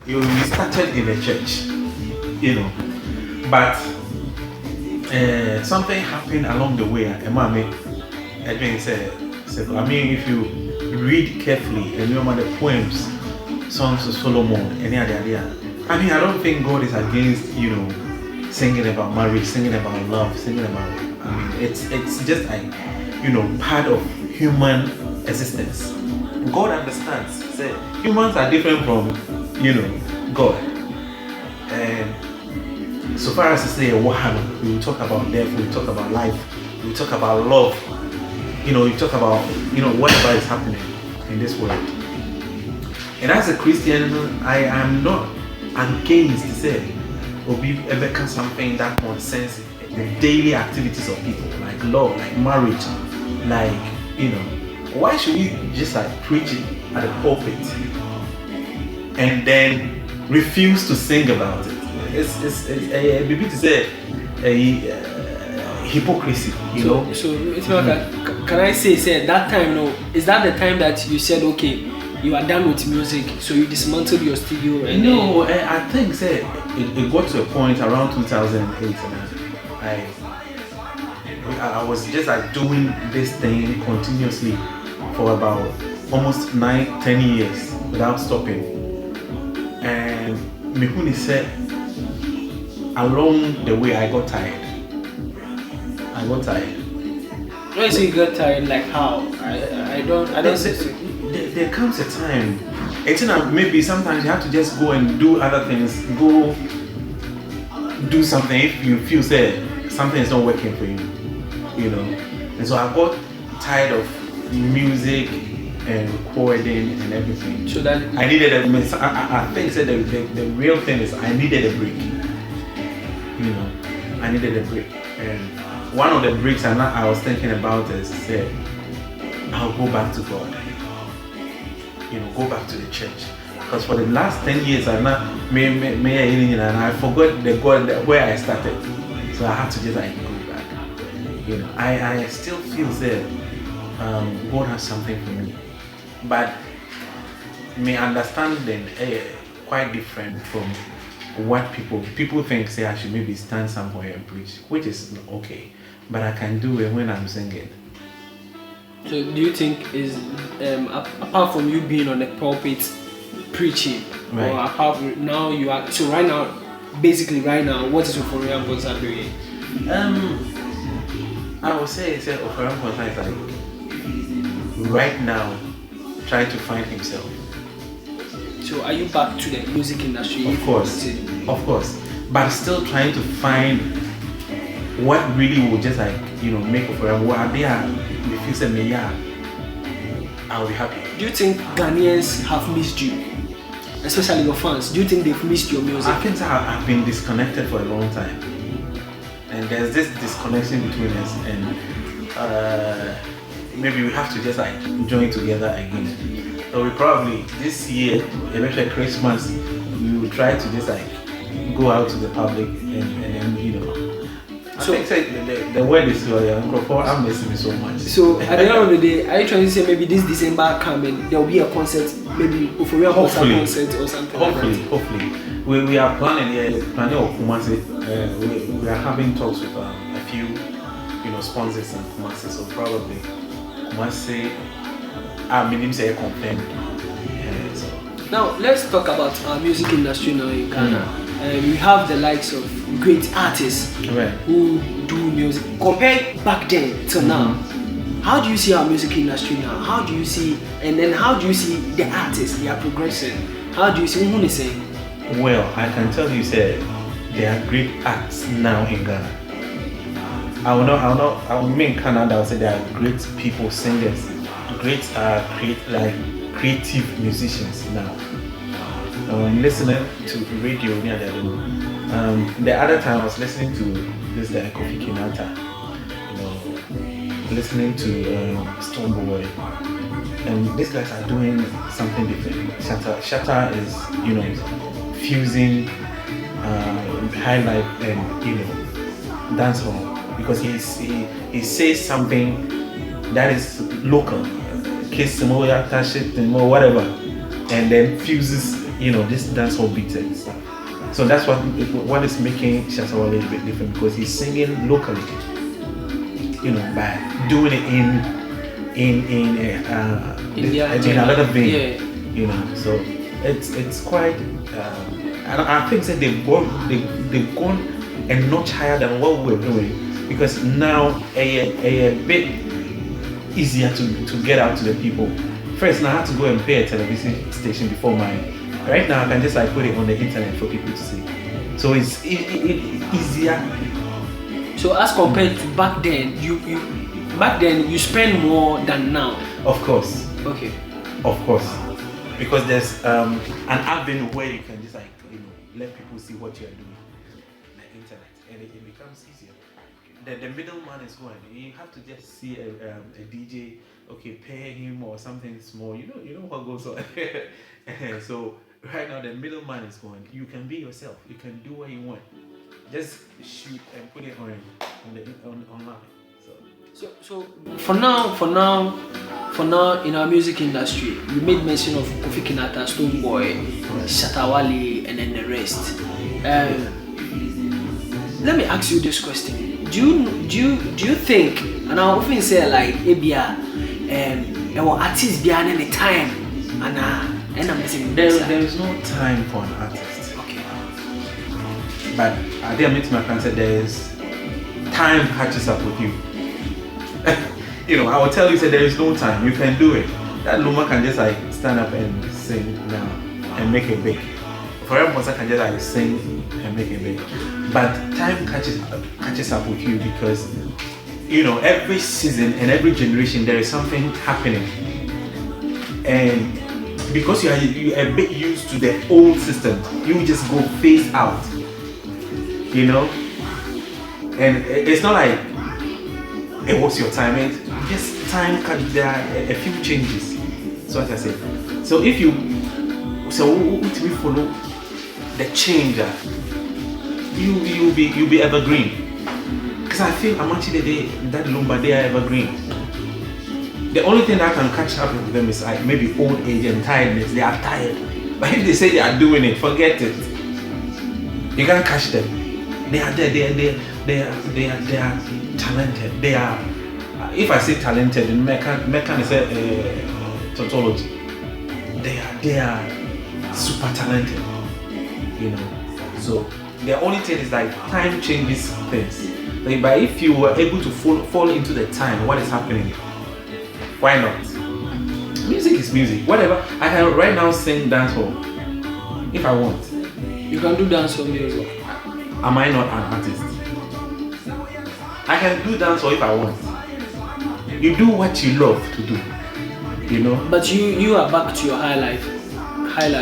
We started in a church, but something happened along the way. And mommy, Edwin said, I mean, if you read carefully and remember the poems, songs of Solomon, any other idea. I mean, I don't think God is against, singing about marriage, singing about love, singing about. I mean, it's just like, part of human existence. God understands. Say, humans are different from, God. And so far as to say, we will talk about death, we will talk about life, we will talk about love. We talk about, whatever is happening in this world. And as a Christian, I am not against to say, or be ever something that concerns the daily activities of people, like love, like marriage, like, why should we just like preach it at the pulpit and then refuse to sing about it? It's a bit to say a hypocrisy, So it's not that. Can I say that time? No, is that the time that you said okay, you are done with music, so you dismantled your studio? And no, I think it got to a point around 2008, and I was just like doing this thing continuously for about almost 9-10 years without stopping. And Mihuni said, along the way I got tired. When you say you got tired, like how? I don't see. There comes a time. Maybe sometimes you have to just go and do other things. Go do something if you feel something is not working for you. And so I got tired of music and recording and everything. So that I needed I think the real thing is I needed a break. I needed a break. And one of the breaks I was thinking about is I'll go back to God. Go back to the church. Because for the last 10 years and I forgot the God where I started. So I had to just like go back. I still feel God has something for me. But my understanding quite different from what people think I should maybe stand somewhere and preach, which is okay. But I can do it when I'm singing. So do you think is apart from you being on the pulpit preaching, right, or apart from now you are right now, what is Ofori Amponsah doing? I would say Ofori Amponsah is like right now trying to find himself. So are you back to the music industry? Of course, but still trying to find what really will just like make Ofori Amponsah. If you say me, I'll be happy. Do you think Ghanaians have missed you, especially your fans? Do you think they've missed your music? I think I've been disconnected for a long time, and there's this disconnection between us, and maybe we have to just like join together again. So we probably this year, eventually Christmas, we will try to just like go out to the public and So I think the word is I'm missing so much. So at the end of the day, are you trying to say maybe this December coming there will be a concert, maybe Ofori Amponsah concert or something? Hopefully. We are planning of Kumasi. We are having talks with a few sponsors in Kumasi, so probably Kumasi say confirmed. Now let's talk about our music industry now in Ghana. We have the likes of great artists who do music. Compared back then to now, how do you see our music industry now? How do you see the artists, their progression? How do you see who is saying? Well, I can tell you, there are great acts now in Ghana. I will mean Canada. I will say there are great people, singers, great creative musicians now. Listening to radio the other time I was listening to this Kofi Kinata, listening to Stoneboy, and these guys are doing something different. Shatta is fusing Highlife and dancehall, because he says something that is local, kiss him or touch it or whatever, and then fuses this dancehall beats and stuff. So that's what is making Shasawa a little bit different, because he's singing locally, by doing it in another vein, So it's quite. I think that they've gone a notch higher than what we were doing, because now a bit easier to get out to the people. First, now I had to go and pay a television station before mine. Right now, I can just put it on the internet for people to see. So it's easier. So as compared to back then, you spend more than now. Of course. Okay. Of course, because there's an avenue where you can just let people see what you are doing on the internet, and it becomes easier. The middleman is gone. You have to just see a DJ. Okay, pay him or something small. You know what goes on. So right now the middleman is gone. You can be yourself. You can do what you want. Just shoot and put it online. So for now in our music industry, you made mention of Kofi Kinata, Stonebwoy, Shatawale, and then the rest. Let me ask you this question: Do you think? And I often say Ebia, artists behind any time, and I'm saying there is no time for an artist. Okay. But I dare meet my friend said there is time catches up with you. I will tell you, say there is no time. You can do it. That Luma can just stand up and sing now and make it big. Ofori Amponsah can just sing and make it big. But time catches up with you, because every season and every generation there is something happening, and because you are a bit used to the old system, you just go phase out. And it's not like it was your time. Just time, there are a few changes. So as I said, so if you follow the change, you'll be evergreen. Because I feel I'm actually that Lumba, they are evergreen. The only thing that can catch up with them is maybe old age and tiredness. They are tired. But if they say they are doing it, forget it. You can't catch them. They are there. They are talented. They are. If I say talented, in Mekan is a tautology. They are super talented. So the only thing is time changes things. But if you were able to fall into the time, what is happening? Why not? Music is music. Whatever. I can right now sing dancehall if I want. You can do dancehall music. Am I not an artist? I can do dancehall if I want. You do what you love to do. But you are back to your Highlife.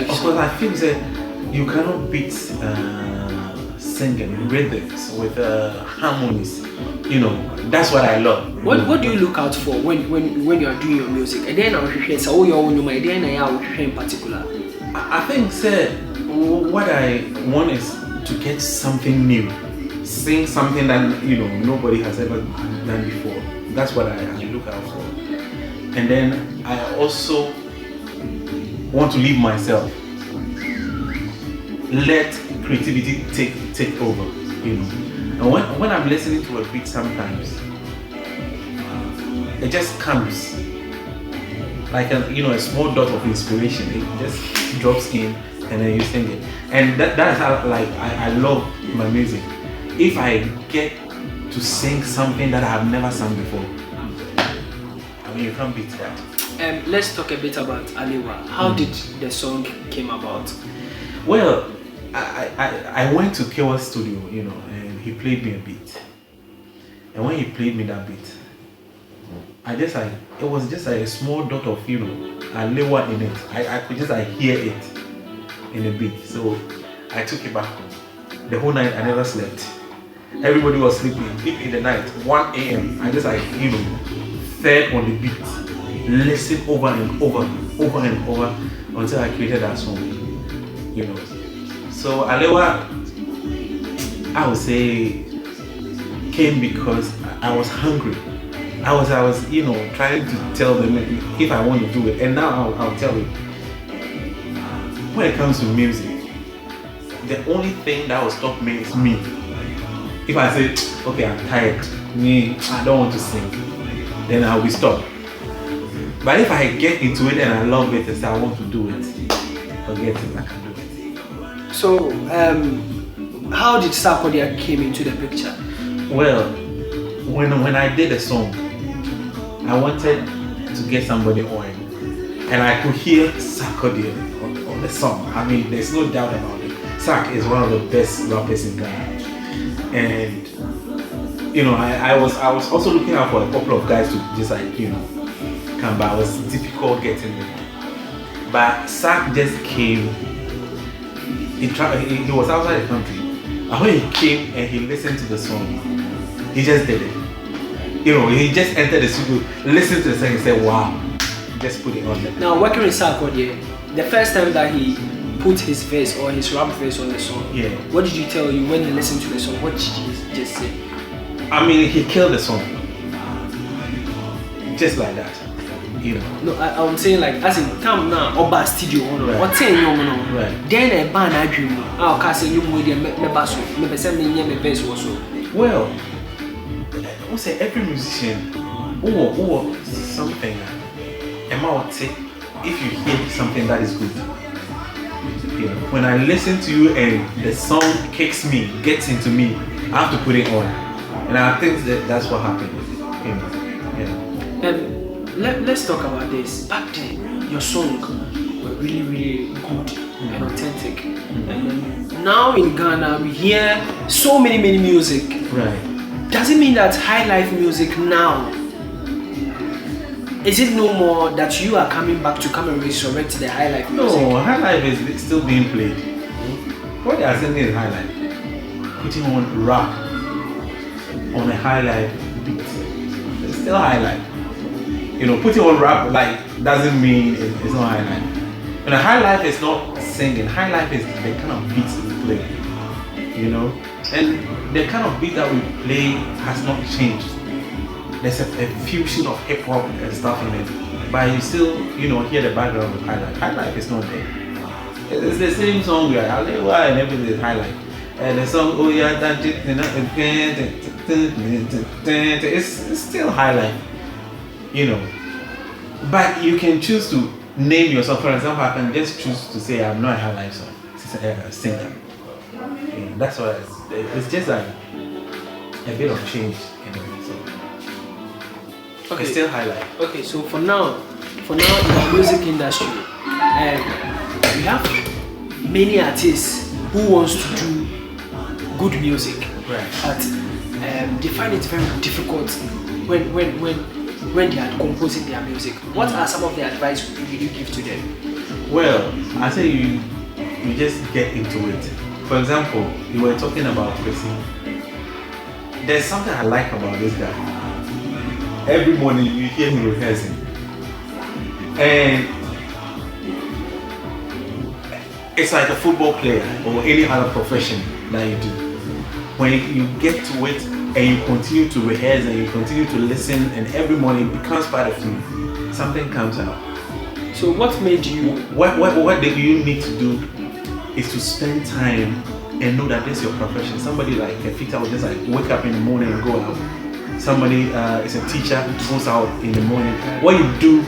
Of course, I feel that you cannot beat singing rhythms with harmonies. That's what I love. What do you look out for when you are doing your music? And then so your own idea in particular. I think what I want is to get something new, sing something that nobody has ever done before. That's what I look out for. And then I also want to leave myself. Let creativity take over. And when I'm listening to a beat, sometimes it just comes like a small dot of inspiration. It just drops in, and then you sing it. And that's how I love my music. If I get to sing something that I have never sung before, you can't beat that. Let's talk a bit about Alewa. How did the song came about? Well, I went to Kewa studio, and he played me a beat. And when he played me that beat, it was just a small dot of Alewa in it. I could just hear it in the beat. So I took it back home. The whole night I never slept. Everybody was sleeping. Deep in the night, 1 a.m. I just fed on the beat, listen over and over until I created that song. So Alewa, I would say, came because I was hungry. I was trying to tell them if I want to do it, and now I'll tell you. when it comes to music, the only thing that will stop me is me. If I say, okay, I'm tired, I don't want to sing, then I will stop. But if I get into it and I love it and say I want to do it, forget it, I can do it. So, how did Sarkodie came into the picture? Well, when I did a song, I wanted to get somebody on, and I could hear Sarkodie on the song. I mean, there's no doubt about it. Sark is one of the best rappers in Ghana, and you know, I was also looking out for a couple of guys to just like, you know, come, but it was difficult getting them. But Sark just came. He was outside the country, and when he came and he listened to the song, he just did it. You know, he just entered the studio, listened to the song, and said, "Wow!" Just put it on there. Now, working with Sarkodie, the first time that he put his verse or his rap verse on the song, yeah, what did you tell you when you listened to the song? What did he just say? I mean, he killed the song, just like that. You know. No, I'm saying like as in come now Oba studio on or ten young no. Right. Then a band I dream. I'll cast a you with the basso. Maybe send me a verse also. Well, I say every musician or something. If you hear something that is good, you know, when I listen to you and the song kicks me, gets into me, I have to put it on, and I think that's what happened. You know, yeah. Let's talk about this. Back then, your songs were really, really good and authentic. And now in Ghana, we hear so many music. Right. Does it mean that Highlife music now, is it no more that you are coming back to come and resurrect the Highlife music? No, Highlife is still being played. What they are saying is Highlife. Putting on rap on a Highlife beat. It's still Highlife. You know, putting on rap like doesn't mean it's not Highlife. And a Highlife is not singing. Highlife is the kind of beats we play. You know, and the kind of beat that we play has not changed. There's a fusion of hip hop and stuff in it, but you still, you know, hear the background of Highlife. Highlife is not there. It's the same song we are, and everything is Highlife. And the song, oh yeah, that it's still Highlife. You know, but you can choose to name yourself. For example, I can just choose to say I'm not a Highlife singer. Yeah, that's what it's just like a bit of change anyway. So okay, it's still Highlife. Okay, so for now in the music industry, we have many artists who wants to do good music, right? But they find it very difficult when they are composing their music. What are some of the advice will you give to them? Well, I say you just get into it. For example, you were talking about Chrissy. There's something I like about this guy. Every morning you hear him rehearsing, and it's like a football player or any other profession that you do. When you get to it and you continue to rehearse and you continue to listen, and every morning it becomes part of you, something comes out. So what made you? What you need to do is to spend time and know that this is your profession. Somebody like a Fita will just like wake up in the morning and go out. Somebody is a teacher who goes out in the morning. What you do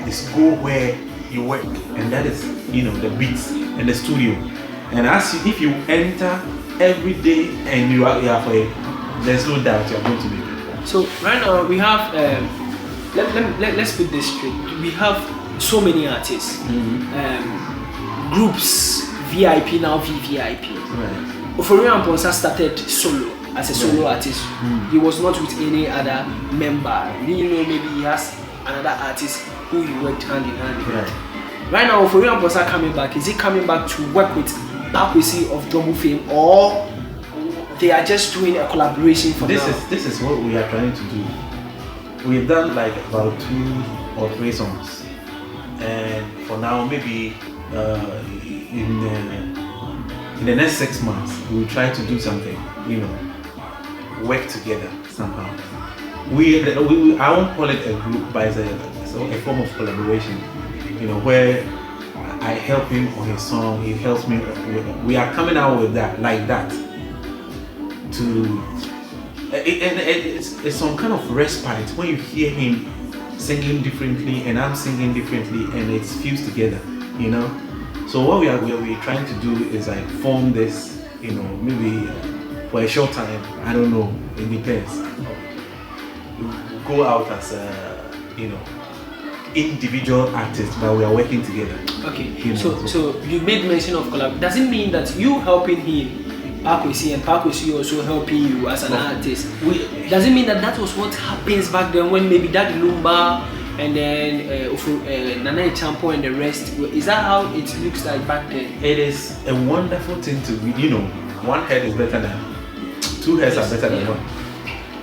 is go where you work, and that is, you know, the beats and the studio. And if you enter every day and you are here for it, there's no doubt you're going to be good. So right now we have let's put this straight. We have so many artists, groups, VIP now, VVIP. Right. Ofori Amponsah started solo as a solo artist. He was not with any other member. You know, maybe he has another artist who he worked hand in hand with. Right now, Ofori Amponsah coming back. Is he coming back to work with Bakwesi of Drumble fame, or they are just doing a collaboration for this now? This is what we are trying to do. We've done like about 2 or 3 songs, and for now maybe in the next 6 months we'll try to do something, you know, work together somehow. I won't call it a group, but it's a form of collaboration, you know, where I I help him on his song. He helps me. We are coming out with that like that. It's some kind of respite when you hear him singing differently and I'm singing differently, and it's fused together. You know. So what we're trying to do is like form this. You know, maybe for a short time. I don't know. It depends. Go out as individual artists, but we are working together. Okay. So you made mention of collab. Does it mean that you helping him, Pakwesi, and Pakwesi also helping you as an artist? Does it mean that was what happens back then when maybe Daddy Lumba and then Nana Champo and the rest? Is that how it looks like back then? It is a wonderful thing to be. One head is better than two heads are better than one.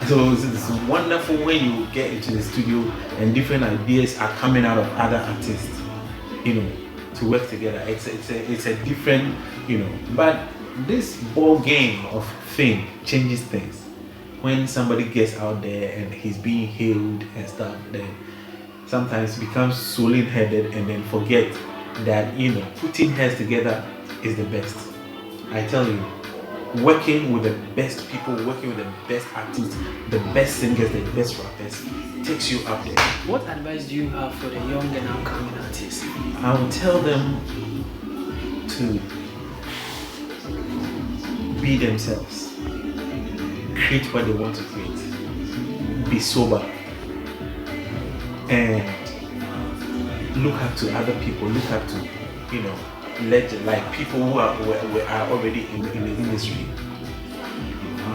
So it's wonderful when you get into the studio and different ideas are coming out of other artists, to work together. It's a different, but this ball game of fame changes things. When somebody gets out there and he's being hailed and stuff, then sometimes becomes swollen-headed and then forget that, putting heads together is the best. I tell you, working with the best people, working with the best artists, the best singers, the best rappers takes you up there. What advice do you have for the young and upcoming artists? I would tell them to be themselves, create what they want to create, be sober, and look up to other people, look up to, legend, like people who are already in the industry.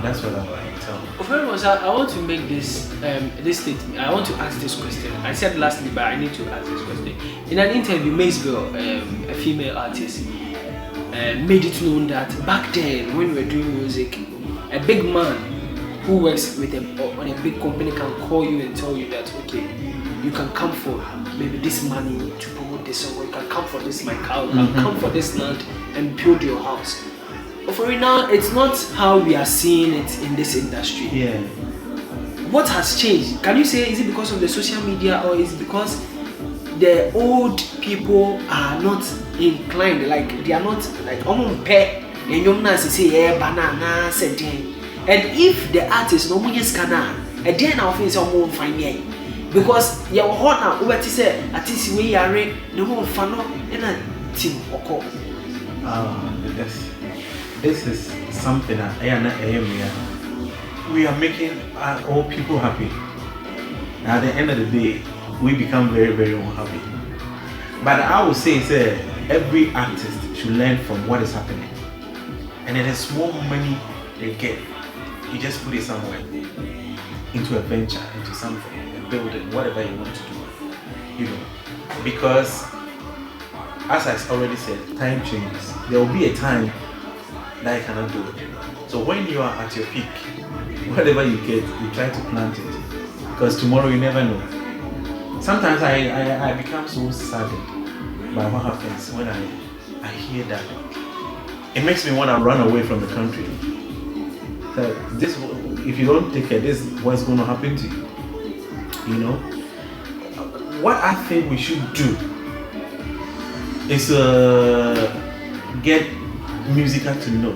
That's what I tell them. Ofori Amponsah, I want to make this statement. I want to ask this question. I said lastly, but I need to ask this question. In an interview, Maysville, a female artist, made it known that back then, when we were doing music, a big man who works with on a big company can call you and tell you that, okay, you can come for maybe this money to promote this song, or you can come for this my cow, you can come for this land and build your house. But for now, it's not how we are seeing it in this industry. Yeah. What has changed? Can you say, is it because of the social media, or is it because the old people are not inclined, like they are not like banana setting? And if the artist no money scanner, and then our face are find me. Because you are hot now, what is it? At least we are no more fun in a team or call. This is something that we are making all people happy. At the end of the day, we become very, very unhappy. But I would say, every artist should learn from what is happening. And then the small money they get, you just put it somewhere, into a venture, into something. Building whatever you want to do, because as I already said, time changes. There will be a time that you cannot do it. So when you are at your peak, whatever you get, you try to plant it, because tomorrow you never know. Sometimes I become so saddened by what happens when I hear that. It makes me want to run away from the country. So this, if you don't take care, this is what's going to happen to you. What I think we should do is get musicians to know.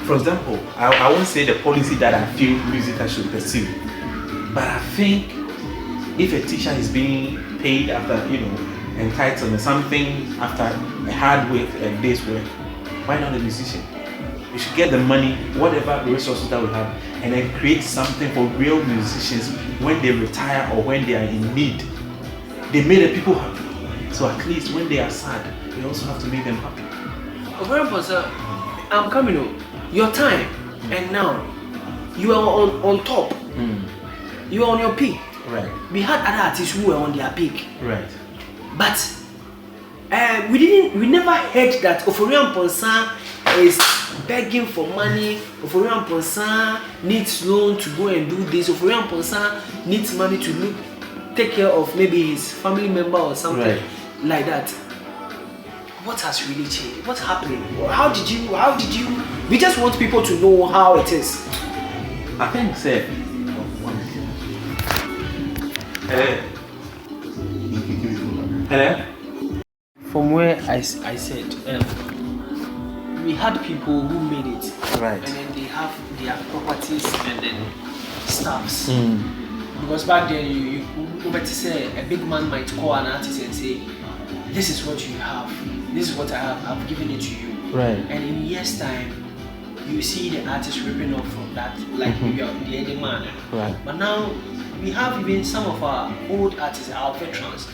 For example, I won't say the policy that I feel musicians should pursue, but I think if a teacher is being paid after, entitled to something after a hard work, a day's work, why not a musician? We should get the money, whatever resources that we have, and then create something for real musicians when they retire or when they are in need. They made the people happy. So at least when they are sad, we also have to make them happy. Ofori Amponsah, I'm coming on. Your time and now, you are on top. You are on your peak. Right. We had other artists who were on their peak. Right. But we never heard that Ofori Amponsah is begging for money. Ofori Amponsah needs loan to go and do this. Ofori Amponsah needs money to take care of maybe his family member or something like that. What has really changed? What's happening? How did you? We just want people to know how it is. I think, Hello. from where I said, we had people who made it, right, and then they have their properties and then stuffs. Because back then, you better say a big man might call an artist and say, "This is what you have. This is what I have. I've given it to you." Right. And in years' time, you see the artist ripping off from that, like you are the ending man. Right. But now we have even some of our old artists, our veterans,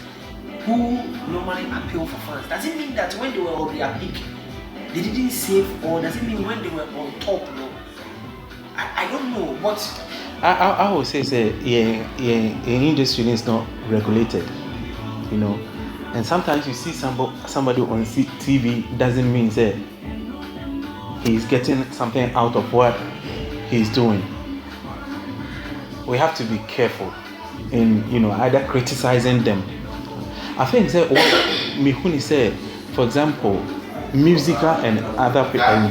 who normally appeal for fans. Does it mean that when they were on their peak, they didn't save, or does it mean when they were on top? No, I don't know what. I would say industry is not regulated, you know, and sometimes you see somebody on TV doesn't mean that he's getting something out of what he's doing. We have to be careful in, you know, either criticizing them. I think that what Mihuni said, for example, musical and other people,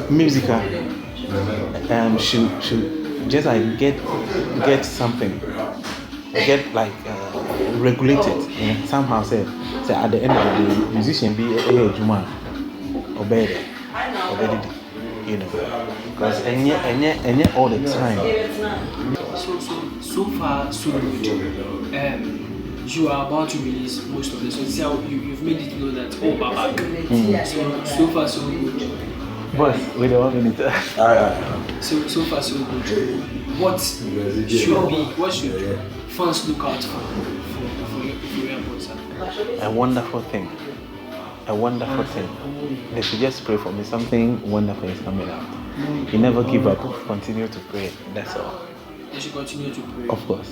musical should just like get something, get like regulated, somehow. Say at the end of the day, musician be a juma obey, you know, because and yet all the time. So far so good. You are about to release most of the songs. So you've made it know that Baba. So far so good. But we don't want to. So far so good. What should fans look out for Ofori Amponsah? A wonderful thing. They should just pray for me. Something wonderful is coming out. You never give up. Continue to pray. That's all. They should continue to pray. Of course.